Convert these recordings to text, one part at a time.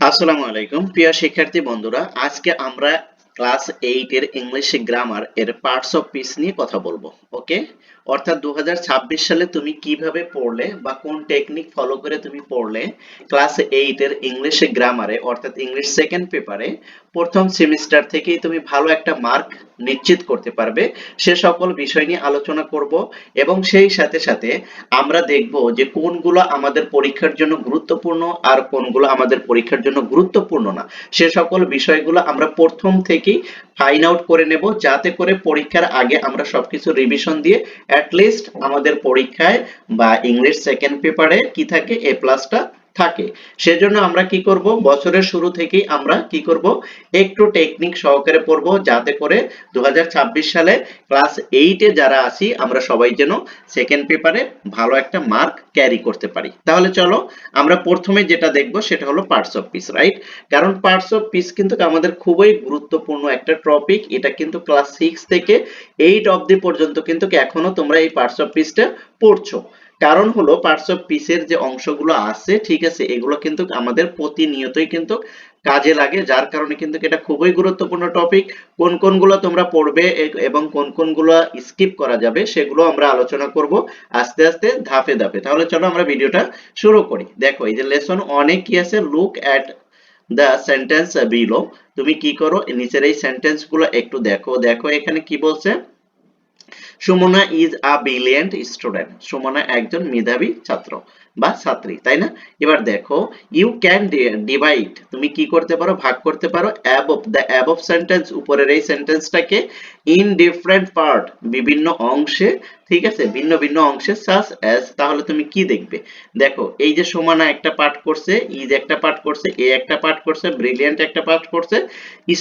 আসসালামু আলাইকুম প্রিয় শিক্ষার্থী বন্ধুরা, আজকে আমরা ক্লাস 8 এর ইংলিশ গ্রামার এর পার্টস অফ স্পিচ নিয়ে কথা বলবো। ওকে, অর্থাৎ 2026 সালে তুমি কিভাবে পড়লে বা কোন টেকনিক ফলো করে তুমি পড়লে ক্লাস 8 এর ইংলিশ গ্রামারে অর্থাৎ ইংলিশ সেকেন্ড পেপারে প্রথম সেমিস্টার থেকেই তুমি ভালো একটা মার্ক নিশ্চিত করতে পারবে, সে সকল বিষয় নিয়ে আলোচনা করব। এবং সেই সাথে সাথে আমরা দেখব যে কোনগুলো আমাদের পরীক্ষার জন্য গুরুত্বপূর্ণ আর কোনগুলো আমাদের পরীক্ষার জন্য গুরুত্বপূর্ণ না, সে সকল বিষয়গুলো আমরা প্রথম থেকেই ফাইন্ড আউট করে নেব, যাতে করে পরীক্ষার আগে আমরা সবকিছু রিভিশন দিয়ে অ্যাটলিস্ট আমাদের পরীক্ষায় বা ইংলিশ সেকেন্ড পেপারে কি থাকে, এ প্লাসটা থাকে। সেজন্য আমরা কি করব, বছরের শুরু থেকেই আমরা কি করব, একটু টেকনিক সহকারে পড়বো, যাতে করে 2026 সালে ক্লাস 8 এ যারা আছি আমরা সবাই যেন সেকেন্ড পেপারে ভালো একটা মার্ক ক্যারি করতে পারি। তাহলে চলো আমরা প্রথমে যেটা দেখব সেটা হলো পার্টস অফ স্পিচ, রাইট? কারণ পার্টস অফ স্পিচ কিন্তু আমাদের খুবই গুরুত্বপূর্ণ একটা টপিক। এটা কিন্তু ক্লাস 6 থেকে 8 অবধি পর্যন্ত কিন্তু এখনো তোমরা এই পার্টস অফ স্পিচটা পড়ছো। কারণ হলো পার্টস অফ স্পিচের যে অংশগুলো আছে, ঠিক আছে, এগুলো কিন্তু আমাদের প্রতিনিয়তই কিন্তু কাজে লাগে, যার কারণে কিন্তু এটা খুবই গুরুত্বপূর্ণ টপিক। কোন কোনগুলো তোমরা পড়বে এবং কোন কোনগুলো স্কিপ করা যাবে সেগুলো আমরা আলোচনা করব আস্তে আস্তে ধাপে ধাপে। তাহলে চলো আমরা ভিডিওটা শুরু করি। দেখো এই যে লেসন অনেক কি আছে, look at the sentence below. তুমি কি করো, নিচের এই সেন্টেন্স গুলো একটু দেখো। দেখো এখানে কি বলছে, Sumana is a brilliant student. Sumana একজন মেধাবী ছাত্র বা ছাত্রী, তাই না? এবার দেখো, ইউ ক্যান ডিভাইড, তুমি কি করতে পারো, ভাগ করতে পারো অ্যাবভ, দ্য অ্যাবভ সেন্টেন্স, উপরের এই সেন্টেন্সটাকে, ইন ডিফারেন্ট পার্ট, বিভিন্ন অংশে, ঠিক আছে, ভিন্ন ভিন্ন অংশে, সাস অ্যাজ, তাহলে তুমি কি দেখবে? দেখো এই যে সুমনা একটা পাঠ করছে, ইজ একটা পাঠ করছে, এ একটা পাঠ করছে, ব্রিলিয়েন্ট একটা পাঠ করছে,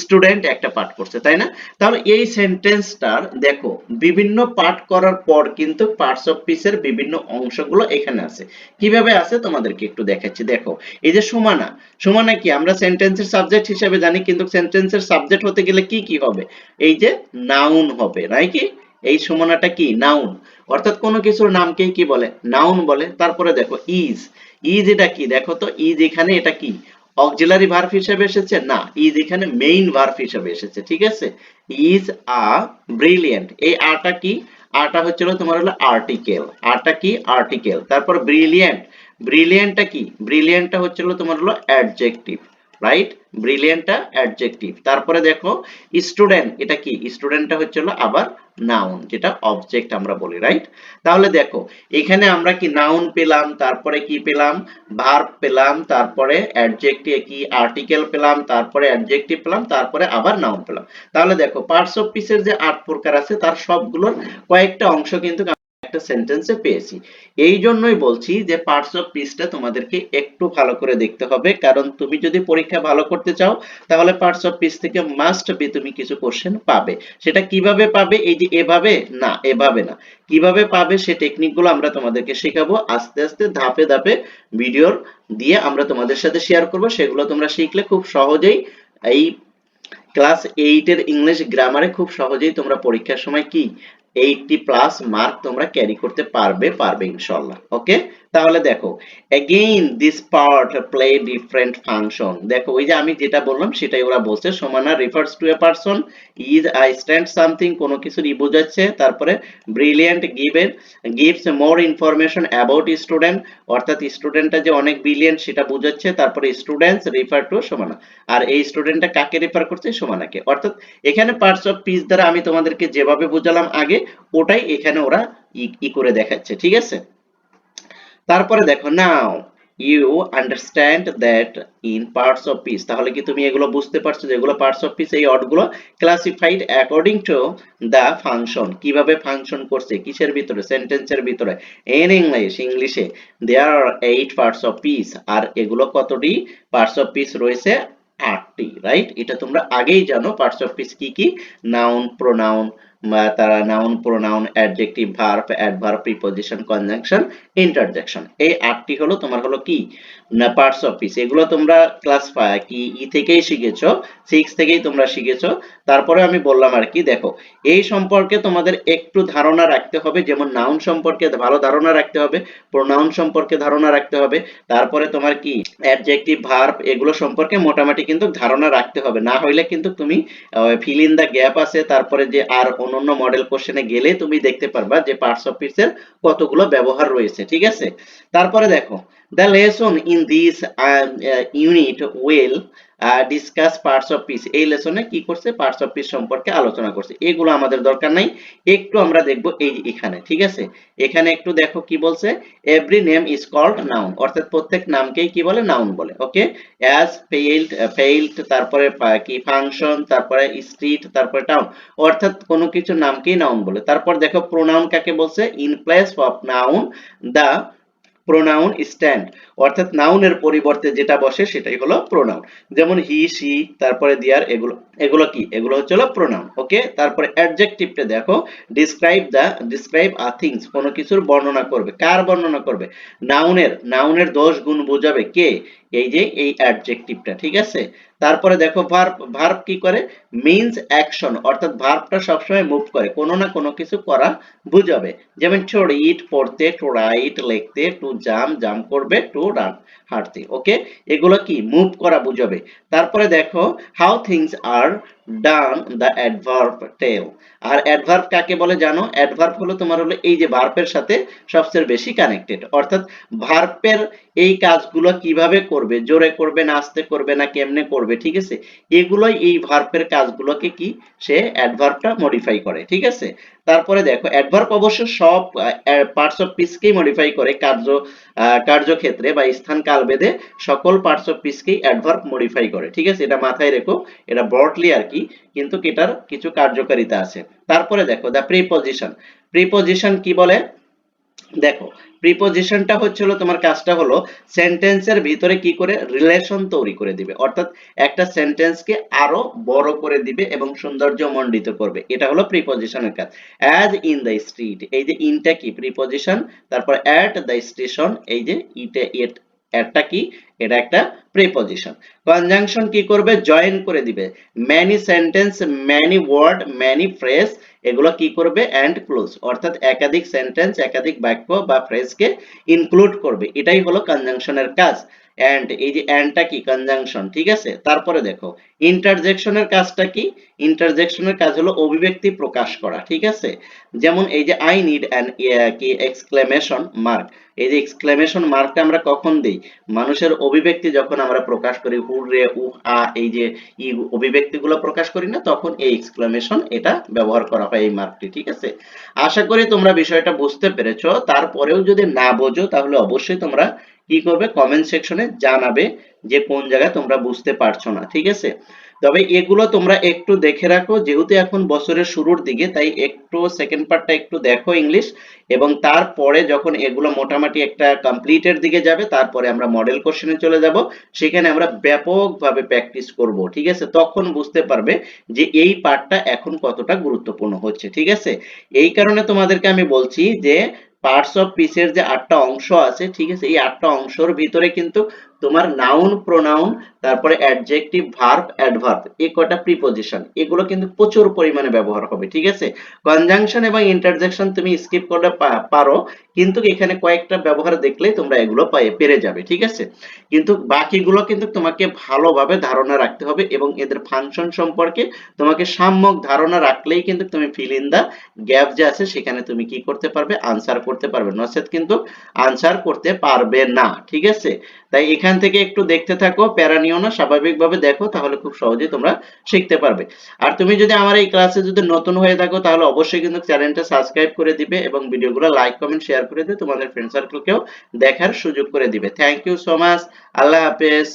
স্টুডেন্ট একটা পাঠ করছে, তাই না? তাহলে এই সেন্টেন্সটার দেখো বিভিন্ন পার্ট করার পর কিন্তু পার্টস অফ স্পিচের বিভিন্ন অংশগুলো এখানে আছে। কিভাবে আছে তোমাদেরকে একটু দেখাচ্ছি। দেখো এই যে সুমানা, সুমানা কি আমরা সেন্টেন্সের সাবজেক্ট হিসেবে জানি, কিন্তু সেন্টেন্সের সাবজেক্ট হতে গেলে কি কি হবে, এই যে নাউন হবে, নাই কি? এই সুমনাটা কি নাউন, অর্থাৎ কোনো কিছুর নামকেই কি বলে, নাউন বলে। তারপরে দেখো ইজ, ইজ এটা কি, দেখো তো ইজ এখানে এটা কি অক্সিলারি ভার্ব হিসেবে এসেছে না, ইজ এখানে মেইন ভার্ব হিসেবে এসেছে, ঠিক আছে। ইজ আ ব্রিলিয়েন্ট, এই আটা কি, আটা হচ্ছিল তোমার হলো আর্টিকেল, আটা কি আর্টিকেল। তারপর ব্রিলিয়েন্ট, ব্রিলিয়েন্টটা কি, ব্রিলিয়েন্টটা হচ্ছিল তোমার হলো অ্যাডজেক্টিভ, রাইট? ব্রিলিয়েন্টটা অ্যাডজেক্টিভ। তারপরে দেখো স্টুডেন্ট, এটা কি, স্টুডেন্টটা হচ্ছিল আবার নাউন, যেটা অবজেক্ট আমরা বলি, রাইট? তাহলে দেখো এখানে আমরা কি নাউন পেলাম, তারপরে কি পেলাম, ভার্ব পেলাম, তারপরে অ্যাডজেক্টিভ কি আর্টিকেল পেলাম, তারপরে অ্যাডজেক্টিভ পেলাম, তারপরে আবার নাউন পেলাম। তাহলে দেখো পার্টস অফ স্পিচের যে 8 প্রকার আছে তার সবগুলোর কয়েকটা অংশ কিন্তু একটা সেন্টেন্সে পেয়েছি। এই জন্যই বলছি যে পার্টস অফ স্পিচটা তোমাদেরকে একটু ভালো করে দেখতে হবে, কারণ তুমি যদি পরীক্ষা ভালো করতে চাও তাহলে পার্টস অফ স্পিচ থেকে মাস্ট বি তুমি কিছু কোশ্চেন পাবে। সেটা কিভাবে পাবে, এই যে এভাবে না, এভাবে না, কিভাবে পাবে সে টেকনিকগুলো আমরা তোমাদেরকে শেখাবো আস্তে আস্তে ধাপে ধাপে, ভিডিওর দিয়ে আমরা তোমাদের সাথে শেয়ার করব। সেগুলো তোমরা শিখলে খুব সহজেই এই ক্লাস 8 এর ইংলিশ গ্রামারে খুব সহজেই তোমরা পরীক্ষার সময় কি 80+ মার্ক তোমরা ক্যারি করতে পারবে ইনশাআল্লাহ। ওকে, তাহলে দেখো again this part play different function। দেখো ওই যে আমি যেটা বললাম সেটাই ওরা বলছে, সমানা refers to a person, is I stand something, কোনো কিছুর বোঝাচ্ছে, তারপরে brilliant gives more information about student, অর্থাৎ স্টুডেন্টটা যে অনেক ব্রিলিয়েন্ট সেটা বোঝাচ্ছে, তারপরে স্টুডেন্টস রেফার টু সমানা, আর এই স্টুডেন্টটা কাকে রেফার করছে, সমানাকে। অর্থাৎ এখানে পার্টস অফ স্পিচ দ্বারা আমি তোমাদেরকে যেভাবে বোঝালাম আগে, ওটাই এখানে ওরা করে দেখাচ্ছে, ঠিক আছে। তারপরে দেখো now you understand that in parts of speech, তাহলে কি তুমি এগুলো বুঝতে পারছো যেগুলো পার্টস অফ স্পিচ, এই ওয়ার্ডগুলো classified according to the function, কিভাবে ফাংশন করছে কিসের ভিতরে, সেন্টেন্সের ভিতরে, ইন ইংলিশ, ইংলিশে there are 8 parts of speech, আর এগুলো কতটি পার্টস অফ স্পিচ রয়েছে, 8টি, রাইট? এটা তোমরা আগেই জানো পার্টস অফ স্পিচ কি কি, নাউন, প্রোনাউন, তারা noun, pronoun, adjective, verb, adverb, preposition, conjunction, interjection. এই 8টি হলো তোমার হলো কি না পার্টস অফ স্পিচ। এগুলো তোমরা ক্লাস কি থেকেই শিখেছো, 6 থেকেই তোমরা শিখেছো। তারপরে আমি বললাম আর কি, দেখো এই সম্পর্কে তোমাদের একটু ধারণা রাখতে হবে, যেমন নাউন সম্পর্কে ভালো ধারণা রাখতে হবে, প্রোনাউন সম্পর্কে ধারণা রাখতে হবে, তারপরে তোমার কি অ্যাডজেক্টিভ, ভার্ব এগুলো সম্পর্কে মোটামুটি কিন্তু ধারণা রাখতে হবে। না হইলে কিন্তু তুমি ফিল ইন দা গ্যাপ আছে, তারপরে যে আর অন্যান্য মডেল কোশ্চেনে গেলে তুমি দেখতে পারবা যে পার্টস অফ স্পিচের কতগুলো ব্যবহার রয়েছে, ঠিক আছে। তারপরে দেখো the lesson in this unit will discuss parts of speech. এই লেসনে কি করছে, পার্টস অফ স্পিচ সম্পর্কে আলোচনা করছে। এগুলো আমাদের দরকার নাই, একটু আমরা দেখব এই এখানে, ঠিক আছে। এখানে একটু দেখো কি বলছে, every name is called noun, অর্থাৎ প্রত্যেক নামকেই কি বলে, নাউন বলে। ওকে, অ্যাজ, ফেইল্ড, ফেইল্ড, তারপরে কি ফাংশন, তারপরে স্ট্রিট, তারপরে টাউন, অর্থাৎ কোনো কিছু নামকেই নাউন বলে। তারপর দেখো প্রোনাউন কাকে বলছে, in place of noun the pronoun stand, অর্থাৎ নাউনের পরিবর্তে যেটা বসে সেটাই হলো প্রোনাউন। যেমন হি, সি, তারপরে দিয়ার, এগুলো এগুলো কি, এগুলো হচ্ছে হলো প্রোনাউন। ওকে, তারপরে অ্যাডজেক্টিভটা দেখো, ডিসক্রাইব আ থিংস, কোনো কিছুর বর্ণনা করবে। কার বর্ণনা করবে, নাউনের দোষ গুণ বোঝাবে কে, এই যে এই অ্যাডজেক্টিভটা, ঠিক আছে। তারপরে দেখো ভার্ব কি করে, মিন্স অ্যাকশন, অর্থাৎ ভার্বটা সবসময় মুভ করে, কোনো না কোনো কিছু করা বুঝাবে। যেমন টু রিড পড়তে, টু রাইট লিখতে, টু জাম্প করবে, টু রান হাঁটতে। ওকে, এগুলো কি মুভ করা বুঝাবে। তারপরে দেখো how things are done, the adverb tell. আর অ্যাডভার্ব কাকে বলে জানো, অ্যাডভার্ব হলো তোমার হলো এই যে ভার্বের সাথে সবচেয়ে বেশি কানেক্টেড, অর্থাৎ ভার্বের এই কাজগুলো কিভাবে করবে, জোরে করবে না আস্তে করবে না কেমনে করবে, ঠিক আছে, এগুলোই এই ভার্বের কাজগুলোকে কি সে অ্যাডভার্বটা মডিফাই করে, ঠিক আছে। তারপরে দেখো অ্যাডভার্ব অবশ্য সব পার্টস অফ স্পিচকেই মডিফাই করে, কার্যক্ষেত্রে বা স্থান কাল ভেদে সকল পার্টস অফ স্পিচকেই অ্যাডভার্ব মডিফাই করে, ঠিক আছে, এটা মাথায় রেখো, এটা ব্রডলি আর কি, কিন্তু এটার কিছু কার্যকারিতা আছে। তারপরে দেখো দা প্রিপজিশন কি বলে, দেখো প্রিপজিশনটা হচ্ছিল তোমার কাজটা হলো সেন্টেন্সের ভিতরে কি করে রিলেশন তৈরি করে দিবে, অর্থাৎ একটা সেন্টেন্সকে আরো বড় করে দিবে এবং সৌন্দর্য মণ্ডিত করবে, এটা হলো প্রিপজিশনের কাজ। অ্যাজ ইন দ্য স্ট্রিট, এই যে ইনটা কি প্রিপজিশন, তারপর অ্যাট দ্য স্টেশন, এই যে অ্যাটটা কি, এটা একটা প্রিপজিশন। কনজাংশন কি করবে, জয়েন করে দিবে many sentence, many word, many phrase, এগুলো কি করবে এন্ড ক্লোজ, অর্থাৎ একাধিক সেন্টেন্স, একাধিক বাক্য বা ফ্রেজকে ইনক্লুড করবে, এটাই হলো কনজাংশনের কাজ। এন্ড, এই যে এন্ডটা কি কনজাংশন, ঠিক আছে। তারপরে দেখো ইন্টারজেকশনের কাজটা কি, ইন্টারজেকশনের কাজ হলো অভিব্যক্তি প্রকাশ করা, ঠিক আছে। যেমন এই যে আই নিড অ্যান কি এক্সক্লেমেশন মার্ক, এই যে এক্সক্লেমেশন মার্কটা আমরা কখন দেই, মানুষের অভিব্যক্তি যখন আমরা প্রকাশ করি, হুররে, আ, এই যে অভিব্যক্তিগুলো প্রকাশ করি না, তখন এই এক্সক্লেমেশন এটা ব্যবহার করা হয়, এই মার্কটি, ঠিক আছে। আশা করি তোমরা বিষয়টা বুঝতে পেরেছো। তারপরেও যদি না বোঝো তাহলে অবশ্যই তোমরা কি করবে, কমেন্ট সেকশনে জানাবে যে কোন জায়গায় তোমরা বুঝতে পারছো না, ঠিক আছে। তবে এগুলো তোমরা একটু দেখে রাখো, যেহেতু এখন বছরের শুরুর দিকে, তাই একটু সেকেন্ড পার্টটা একটু দেখো ইংলিশ, এবং তারপরে যখন এগুলো মোটামুটি একটা কমপ্লিটের দিকে যাবে, তারপরে আমরা মডেল কোশ্চেনে চলে যাব, সেখানে আমরা ব্যাপকভাবে প্র্যাকটিস করব, ঠিক আছে। তখন বুঝতে পারবে যে এই পার্টটা এখন কতটা গুরুত্বপূর্ণ হচ্ছে, ঠিক আছে। এই কারণে তোমাদেরকে আমি বলছি যে পার্টস অফ স্পিচের যে 8টা অংশ আছে, ঠিক আছে, এই 8টা অংশের ভিতরে কিন্তু তোমার নাউন, প্রোনাউন, তারপরে অ্যাডজেক্টিভ, ভার্ব, অ্যাডভার্ব, এই কয়টা প্রিপজিশন, এগুলো কিন্তু প্রচুর পরিমাণে ব্যবহার হবে, ঠিক আছে। কনজাংশন এবং ইন্টারজেকশন তুমি স্কিপ করলে পারো, কিন্তু এখানে কয়েকটা ব্যবহার দেখলেই তোমরা এগুলো পেরে যাবে, ঠিক আছে। কিন্তু বাকিগুলো কিন্তু তোমাকে ভালোভাবে ধারণা রাখতে হবে, এবং এদের ফাংশন সম্পর্কে তোমাকে সাম্যক ধারণা রাখলেই কিন্তু তুমি ফিল ইন দা গ্যাপ যে আছে সেখানে তুমি কি করতে পারবে, আনসার করতে পারবে, নচেত কিন্তু আনসার করতে পারবে না, ঠিক আছে। তাই এখান থেকে একটু দেখতে থাকো, প্যারা নিও না, স্বাভাবিকভাবে দেখো, তাহলে খুব সহজেই তোমরা শিখতে পারবে। আর তুমি যদি আমার এই ক্লাসে যদি নতুন হয়ে থাকো তাহলে অবশ্যই কিন্তু চ্যানেলটা সাবস্ক্রাইব করে দিবে, এবং ভিডিওগুলো লাইক কমেন্ট শেয়ার করে দিয়ে তোমাদের ফ্রেন্ড সার্কেলকেও দেখার সুযোগ করে দিবে। থ্যাংক ইউ সো মাচ, আল্লাহ হাফেজ।